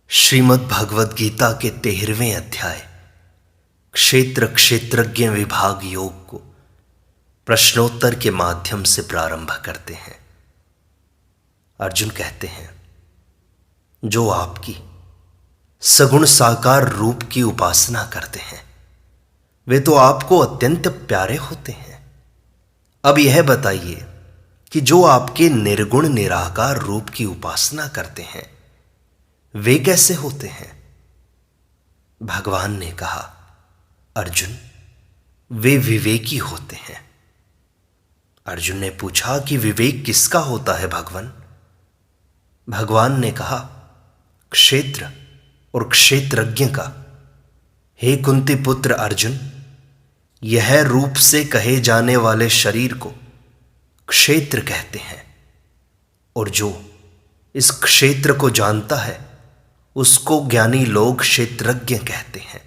श्रीमद् भगवद गीता के 13वें अध्याय क्षेत्र क्षेत्रज्ञ विभाग योग को प्रश्नोत्तर के माध्यम से प्रारंभ करते हैं। अर्जुन कहते हैं, जो आपकी सगुण साकार रूप की उपासना करते हैं वे तो आपको अत्यंत प्यारे होते हैं। अब यह बताइए कि जो आपके निर्गुण निराकार रूप की उपासना करते हैं वे कैसे होते हैं? भगवान ने कहा, अर्जुन, वे विवेकी होते हैं। अर्जुन ने पूछा कि विवेक किसका होता है भगवान? भगवान ने कहा, क्षेत्र और क्षेत्रज्ञ का। हे कुंती पुत्र अर्जुन, यह रूप से कहे जाने वाले शरीर को क्षेत्र कहते हैं और जो इस क्षेत्र को जानता है उसको ज्ञानी लोग क्षेत्रज्ञ कहते हैं।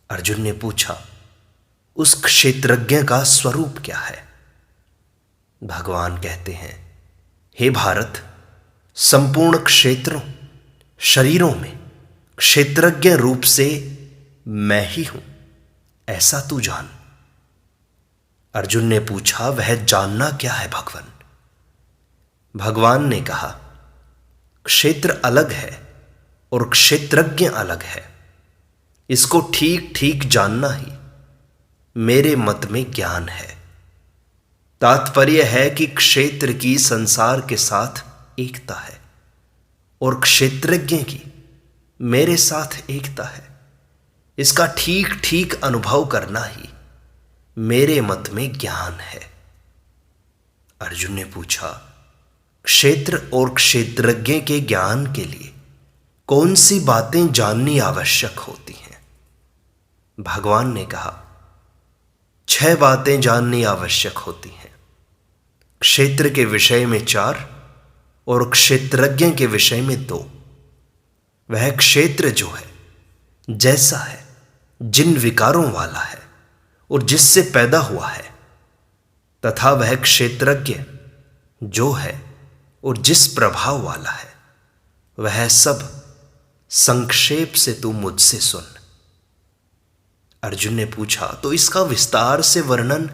अर्जुन ने पूछा, उस क्षेत्रज्ञ का स्वरूप क्या है? भगवान कहते हैं, हे भारत, संपूर्ण क्षेत्रों शरीरों में क्षेत्रज्ञ रूप से मैं ही हूं, ऐसा तू जान। अर्जुन ने पूछा, वह जानना क्या है भगवान? भगवान ने कहा, क्षेत्र अलग है और क्षेत्रज्ञ अलग है। इसको ठीक ठीक जानना ही मेरे मत में ज्ञान है। तात्पर्य है कि क्षेत्र की संसार के साथ एकता है और क्षेत्रज्ञ की मेरे साथ एकता है। इसका ठीक ठीक अनुभव करना ही मेरे मत में ज्ञान है। अर्जुन ने पूछा, क्षेत्र और क्षेत्रज्ञ के ज्ञान के लिए कौन सी बातें जाननी आवश्यक होती हैं? भगवान ने कहा, 6 बातें जाननी आवश्यक होती हैं। क्षेत्र के विषय में 4 और क्षेत्रज्ञ के विषय में 2। वह क्षेत्र जो है, जैसा है, जिन विकारों वाला है और जिससे पैदा हुआ है, तथा वह क्षेत्रज्ञ जो है और जिस प्रभाव वाला है, वह सब संक्षेप से तू मुझसे सुन। अर्जुन ने पूछा, तो इसका विस्तार से वर्णन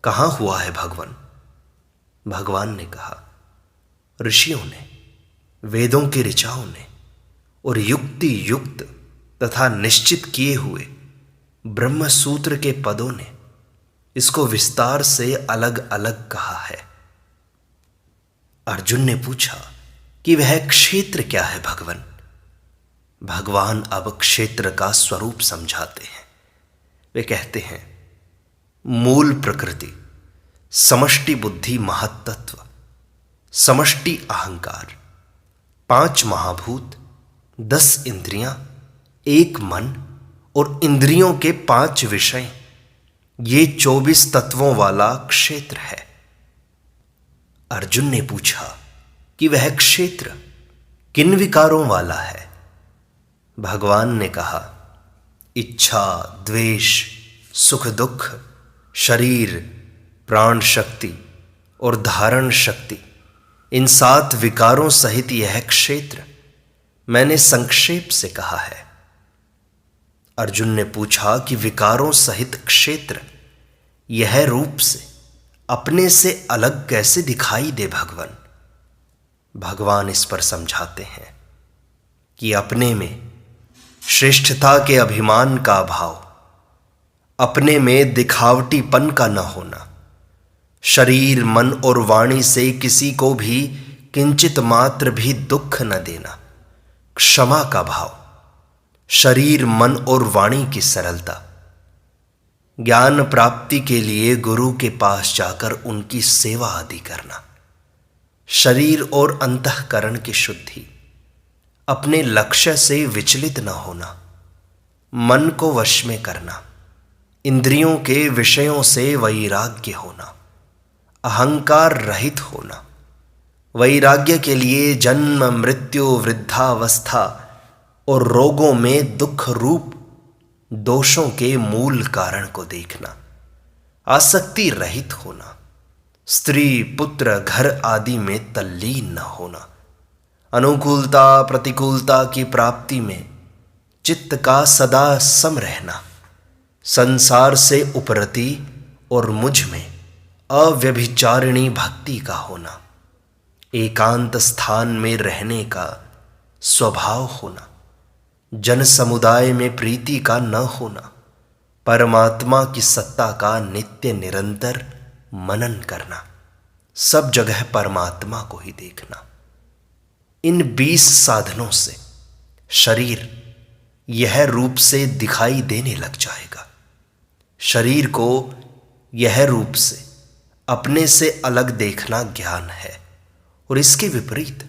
कहां हुआ है भगवान? भगवान ने कहा, ऋषियों ने, वेदों के ऋचाओं ने और युक्ति युक्त तथा निश्चित किए हुए ब्रह्म सूत्र के पदों ने इसको विस्तार से अलग अलग कहा है। अर्जुन ने पूछा कि वह क्षेत्र क्या है भगवान? भगवान अब क्षेत्र का स्वरूप समझाते हैं। वे कहते हैं, मूल प्रकृति, समष्टि बुद्धि महत्तत्व, समष्टि अहंकार, 5 महाभूत, 10 इंद्रियां, 1 मन और इंद्रियों के 5 विषय, ये 24 तत्वों वाला क्षेत्र है। अर्जुन ने पूछा कि वह क्षेत्र किन विकारों वाला है? भगवान ने कहा, इच्छा, द्वेष, सुख दुख, शरीर, प्राण शक्ति और धारण शक्ति, इन 7 विकारों सहित यह क्षेत्र मैंने संक्षेप से कहा है। अर्जुन ने पूछा कि विकारों सहित क्षेत्र यह रूप से अपने से अलग कैसे दिखाई दे भगवान? भगवान इस पर समझाते हैं कि अपने में श्रेष्ठता के अभिमान का अभाव, अपने में दिखावटीपन का न होना, शरीर, मन और वाणी से किसी को भी किंचित मात्र भी दुख न देना, क्षमा का भाव, शरीर, मन और वाणी की सरलता, ज्ञान प्राप्ति के लिए गुरु के पास जाकर उनकी सेवा आदि करना, शरीर और अंतःकरण की शुद्धि, अपने लक्ष्य से विचलित न होना, मन को वश में करना, इंद्रियों के विषयों से वैराग्य होना, अहंकार रहित होना, वैराग्य के लिए जन्म, मृत्यु, वृद्धावस्था और रोगों में दुख रूप दोषों के मूल कारण को देखना, आसक्ति रहित होना, स्त्री, पुत्र, घर आदि में तल्लीन न होना, अनुकूलता प्रतिकूलता की प्राप्ति में चित्त का सदा सम रहना, संसार से उपरति और मुझ में अव्यभिचारिणी भक्ति का होना, एकांत स्थान में रहने का स्वभाव होना, जन समुदाय में प्रीति का न होना, परमात्मा की सत्ता का नित्य निरंतर मनन करना, सब जगह परमात्मा को ही देखना। इन 20 साधनों से शरीर यह रूप से दिखाई देने लग जाएगा। शरीर को यह रूप से अपने से अलग देखना ज्ञान है, और इसके विपरीत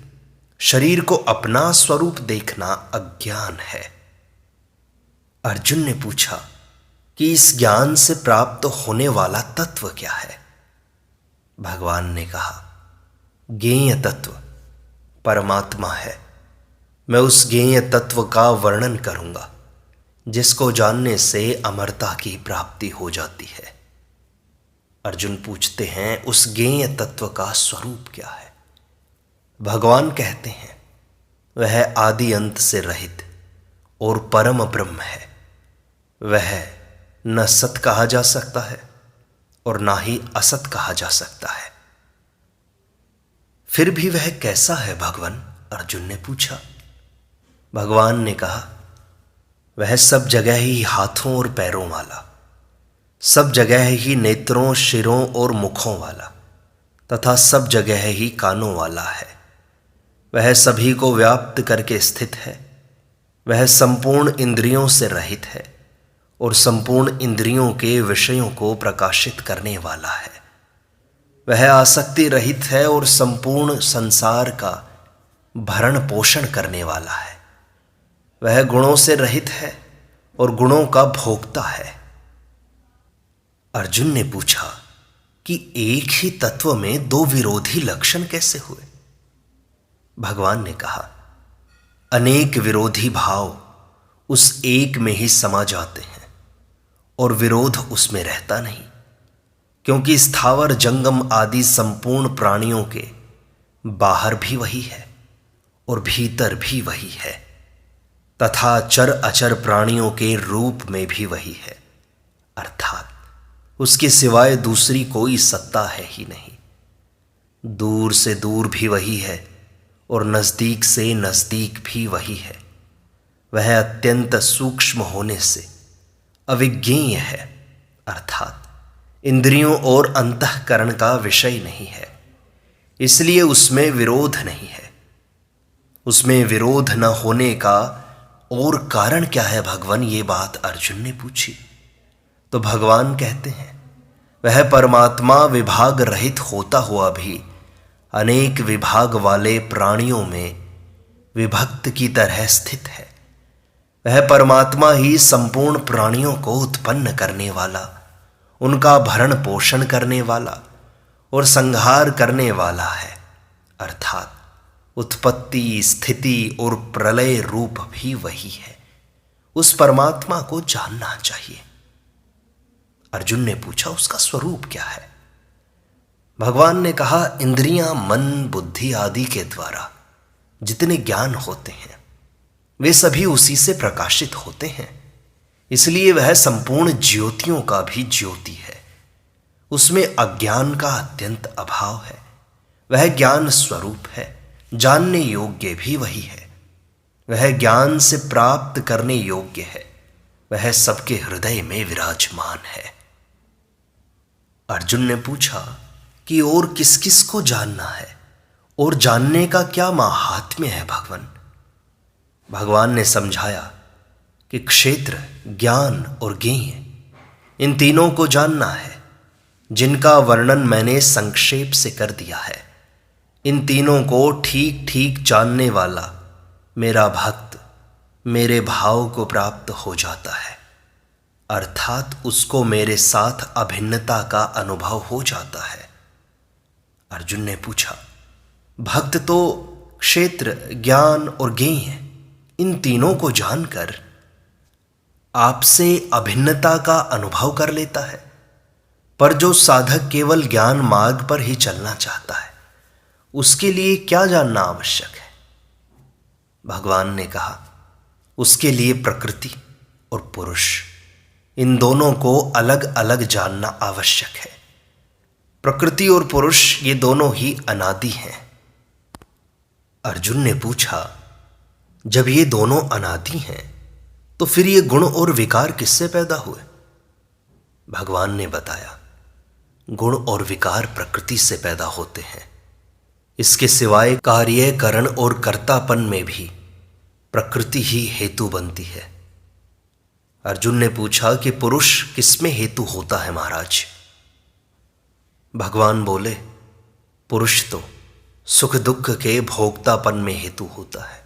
शरीर को अपना स्वरूप देखना अज्ञान है। अर्जुन ने पूछा कि इस ज्ञान से प्राप्त होने वाला तत्व क्या है? भगवान ने कहा, ज्ञेय तत्व परमात्मा है। मैं उस ज्ञेय तत्व का वर्णन करूंगा जिसको जानने से अमरता की प्राप्ति हो जाती है। अर्जुन पूछते हैं, उस ज्ञेय तत्व का स्वरूप क्या है? भगवान कहते हैं, वह आदि अंत से रहित और परम ब्रह्म है। वह न सत कहा जा सकता है और ना ही असत कहा जा सकता है। फिर भी वह कैसा है भगवान? अर्जुन ने पूछा। भगवान ने कहा, वह सब जगह ही हाथों और पैरों वाला, सब जगह ही नेत्रों, शिरों और मुखों वाला तथा सब जगह ही कानों वाला है। वह सभी को व्याप्त करके स्थित है। वह संपूर्ण इंद्रियों से रहित है और संपूर्ण इंद्रियों के विषयों को प्रकाशित करने वाला है। वह आसक्ति रहित है और संपूर्ण संसार का भरण पोषण करने वाला है। वह गुणों से रहित है और गुणों का भोक्ता है। अर्जुन ने पूछा कि एक ही तत्व में दो विरोधी लक्षण कैसे हुए? भगवान ने कहा, अनेक विरोधी भाव उस एक में ही समा जाते हैं और विरोध उसमें रहता नहीं, क्योंकि स्थावर जंगम आदि संपूर्ण प्राणियों के बाहर भी वही है और भीतर भी वही है, तथा चर अचर प्राणियों के रूप में भी वही है, अर्थात उसके सिवाय दूसरी कोई सत्ता है ही नहीं। दूर से दूर भी वही है और नजदीक से नजदीक भी वही है। वह अत्यंत सूक्ष्म होने से अविज्ञेय है, अर्थात इंद्रियों और अंतःकरण का विषय नहीं है, इसलिए उसमें विरोध नहीं है। उसमें विरोध न होने का और कारण क्या है भगवान? ये बात अर्जुन ने पूछी तो भगवान कहते हैं, वह परमात्मा विभाग रहित होता हुआ भी अनेक विभाग वाले प्राणियों में विभक्त की तरह स्थित है। वह परमात्मा ही संपूर्ण प्राणियों को उत्पन्न करने वाला, उनका भरण पोषण करने वाला और संहार करने वाला है, अर्थात उत्पत्ति, स्थिति और प्रलय रूप भी वही है। उस परमात्मा को जानना चाहिए। अर्जुन ने पूछा, उसका स्वरूप क्या है? भगवान ने कहा, इंद्रियां, मन, बुद्धि आदि के द्वारा जितने ज्ञान होते हैं वे सभी उसी से प्रकाशित होते हैं, इसलिए वह संपूर्ण ज्योतियों का भी ज्योति है। उसमें अज्ञान का अत्यंत अभाव है। वह ज्ञान स्वरूप है, जानने योग्य भी वही है। वह ज्ञान से प्राप्त करने योग्य है। वह सबके हृदय में विराजमान है। अर्जुन ने पूछा कि और किस किस को जानना है और जानने का क्या माहात्म्य है भगवान? भगवान ने समझाया कि क्षेत्र, ज्ञान और ज्ञेय, इन तीनों को जानना है, जिनका वर्णन मैंने संक्षेप से कर दिया है। इन तीनों को ठीक ठीक जानने वाला मेरा भक्त मेरे भाव को प्राप्त हो जाता है, अर्थात उसको मेरे साथ अभिन्नता का अनुभव हो जाता है। अर्जुन ने पूछा, भक्त तो क्षेत्र, ज्ञान और ज्ञेय, इन तीनों को जानकर आपसे अभिन्नता का अनुभव कर लेता है, पर जो साधक केवल ज्ञान मार्ग पर ही चलना चाहता है उसके लिए क्या जानना आवश्यक है? भगवान ने कहा, उसके लिए प्रकृति और पुरुष, इन दोनों को अलग अलग जानना आवश्यक है। प्रकृति और पुरुष ये दोनों ही अनादि हैं। अर्जुन ने पूछा, जब ये दोनों अनादि हैं तो फिर ये गुण और विकार किससे पैदा हुए? भगवान ने बताया, गुण और विकार प्रकृति से पैदा होते हैं। इसके सिवाय कार्य, करण और कर्तापन में भी प्रकृति ही हेतु बनती है। अर्जुन ने पूछा कि पुरुष किसमें हेतु होता है महाराज? भगवान बोले, पुरुष तो सुख दुख के भोक्तापन में हेतु होता है।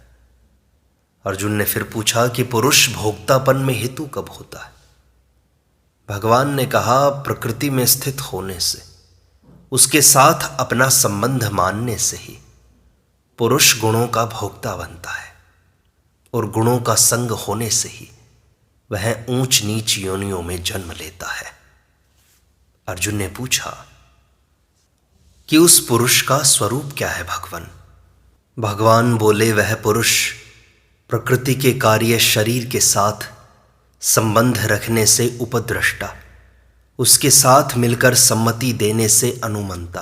अर्जुन ने फिर पूछा कि पुरुष भोक्तापन में हेतु कब होता है? भगवान ने कहा, प्रकृति में स्थित होने से, उसके साथ अपना संबंध मानने से ही पुरुष गुणों का भोक्ता बनता है, और गुणों का संग होने से ही वह ऊंच नीच योनियों में जन्म लेता है। अर्जुन ने पूछा कि उस पुरुष का स्वरूप क्या है भगवान? भगवान बोले, वह पुरुष प्रकृति के कार्य शरीर के साथ संबंध रखने से उपद्रष्टा, उसके साथ मिलकर सम्मति देने से अनुमंता,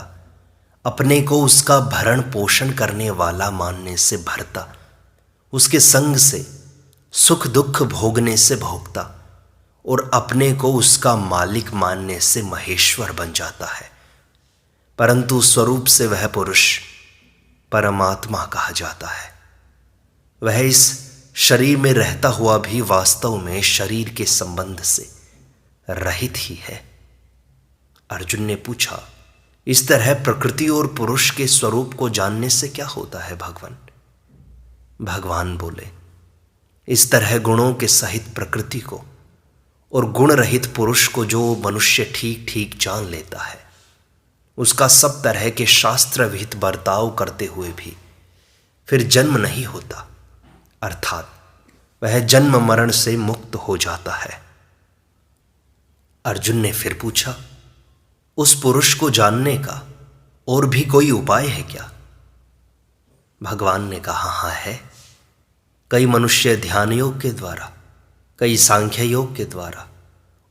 अपने को उसका भरण पोषण करने वाला मानने से भरता, उसके संग से सुख दुख भोगने से भोगता, और अपने को उसका मालिक मानने से महेश्वर बन जाता है। परंतु स्वरूप से वह पुरुष परमात्मा कहा जाता है। वह इस शरीर में रहता हुआ भी वास्तव में शरीर के संबंध से रहित ही है। अर्जुन ने पूछा, इस तरह प्रकृति और पुरुष के स्वरूप को जानने से क्या होता है भगवान? भगवान बोले, इस तरह गुणों के सहित प्रकृति को और गुण रहित पुरुष को जो मनुष्य ठीक ठीक जान लेता है, उसका सब तरह के शास्त्र विहित बर्ताव करते हुए भी फिर जन्म नहीं होता, अर्थात वह जन्म मरण से मुक्त हो जाता है। अर्जुन ने फिर पूछा, उस पुरुष को जानने का और भी कोई उपाय है क्या? भगवान ने कहा, हाँ है। कई मनुष्य ध्यान योग के द्वारा, कई सांख्य योग के द्वारा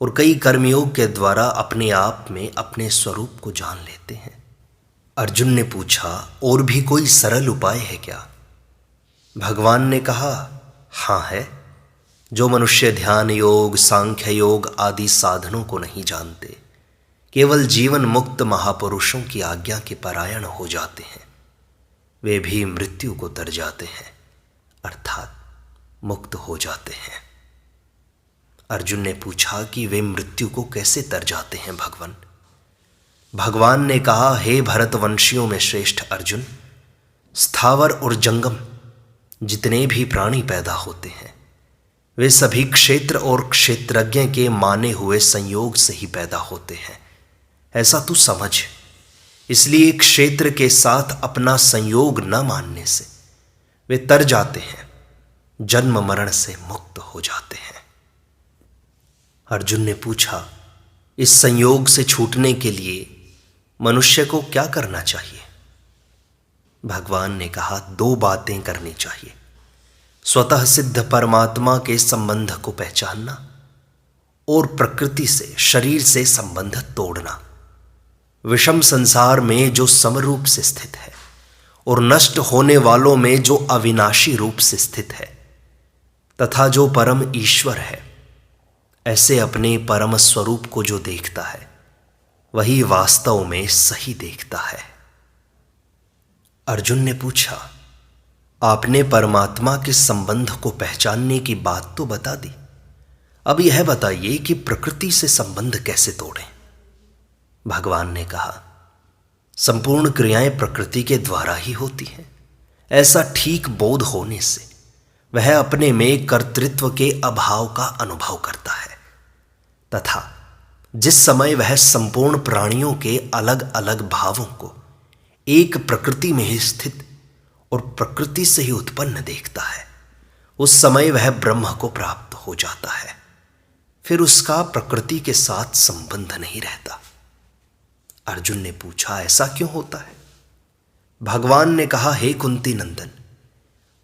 और कई कर्मयोग के द्वारा अपने आप में अपने स्वरूप को जान लेते हैं। अर्जुन ने पूछा, और भी कोई सरल उपाय है क्या? भगवान ने कहा, हाँ है। जो मनुष्य ध्यान योग, सांख्य योग आदि साधनों को नहीं जानते, केवल जीवन मुक्त महापुरुषों की आज्ञा के परायण हो जाते हैं, वे भी मृत्यु को तर जाते हैं, अर्थात मुक्त हो जाते हैं। अर्जुन ने पूछा कि वे मृत्यु को कैसे तर जाते हैं भगवान? भगवान ने कहा, हे भरतवंशियों में श्रेष्ठ अर्जुन, स्थावर और जंगम जितने भी प्राणी पैदा होते हैं, वे सभी क्षेत्र और क्षेत्रज्ञ के माने हुए संयोग से ही पैदा होते हैं, ऐसा तू समझ। इसलिए क्षेत्र के साथ अपना संयोग न मानने से वे तर जाते हैं, जन्म मरण से मुक्त हो जाते हैं। अर्जुन ने पूछा, इस संयोग से छूटने के लिए मनुष्य को क्या करना चाहिए? भगवान ने कहा, दो बातें करनी चाहिए। स्वतः सिद्ध परमात्मा के संबंध को पहचानना और प्रकृति से, शरीर से संबंध तोड़ना। विषम संसार में जो समरूप से स्थित है और नष्ट होने वालों में जो अविनाशी रूप से स्थित है, तथा जो परम ईश्वर है, ऐसे अपने परम स्वरूप को जो देखता है, वही वास्तव में सही देखता है। अर्जुन ने पूछा, आपने परमात्मा के संबंध को पहचानने की बात तो बता दी, अब यह बताइए कि प्रकृति से संबंध कैसे तोड़ें? भगवान ने कहा, संपूर्ण क्रियाएं प्रकृति के द्वारा ही होती हैं। ऐसा ठीक बोध होने से वह अपने में कर्तृत्व के अभाव का अनुभव करता है, तथा जिस समय वह संपूर्ण प्राणियों के अलग अलग भावों को एक प्रकृति में ही स्थित और प्रकृति से ही उत्पन्न देखता है, उस समय वह ब्रह्म को प्राप्त हो जाता है। फिर उसका प्रकृति के साथ संबंध नहीं रहता। अर्जुन ने पूछा, ऐसा क्यों होता है? भगवान ने कहा, हे कुंती नंदन,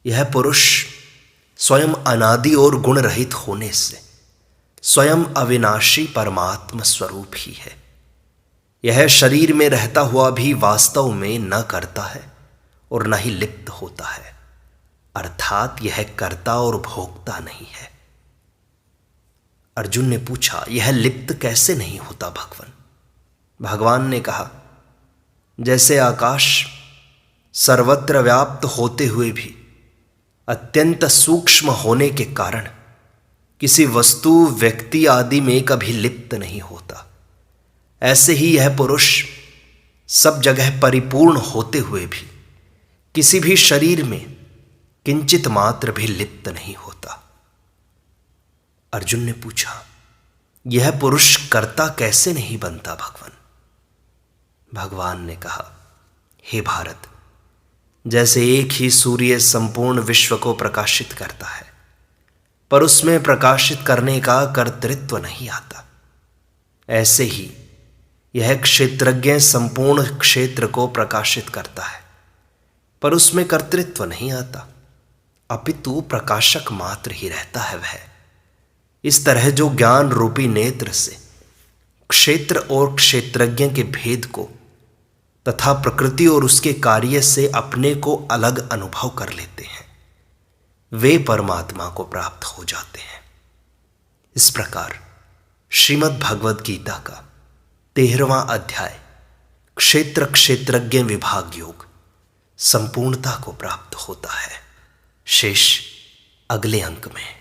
यह पुरुष स्वयं अनादि और गुण रहित होने से स्वयं अविनाशी परमात्मा स्वरूप ही है। यह शरीर में रहता हुआ भी वास्तव में न करता है और न ही लिप्त होता है, अर्थात यह कर्ता और भोक्ता नहीं है। अर्जुन ने पूछा, यह लिप्त कैसे नहीं होता भगवान? भगवान ने कहा, जैसे आकाश सर्वत्र व्याप्त होते हुए भी अत्यंत सूक्ष्म होने के कारण किसी वस्तु, व्यक्ति आदि में कभी लिप्त नहीं होता, ऐसे ही यह पुरुष सब जगह परिपूर्ण होते हुए भी किसी भी शरीर में किंचित मात्र भी लिप्त नहीं होता। अर्जुन ने पूछा, यह पुरुष कर्ता कैसे नहीं बनता भगवान? भगवान ने कहा, हे भारत, जैसे एक ही सूर्य संपूर्ण विश्व को प्रकाशित करता है पर उसमें प्रकाशित करने का कर्तृत्व नहीं आता, ऐसे ही यह क्षेत्रज्ञ संपूर्ण क्षेत्र को प्रकाशित करता है पर उसमें कर्तृत्व नहीं आता, अपितु प्रकाशक मात्र ही रहता है वह। इस तरह जो ज्ञान रूपी नेत्र से क्षेत्र और क्षेत्रज्ञ के भेद को तथा प्रकृति और उसके कार्य से अपने को अलग अनुभव कर लेते हैं, वे परमात्मा को प्राप्त हो जाते हैं। इस प्रकार श्रीमद् भगवद गीता का 13वां अध्याय क्षेत्र क्षेत्रज्ञ विभाग योग संपूर्णता को प्राप्त होता है। शेष अगले अंक में।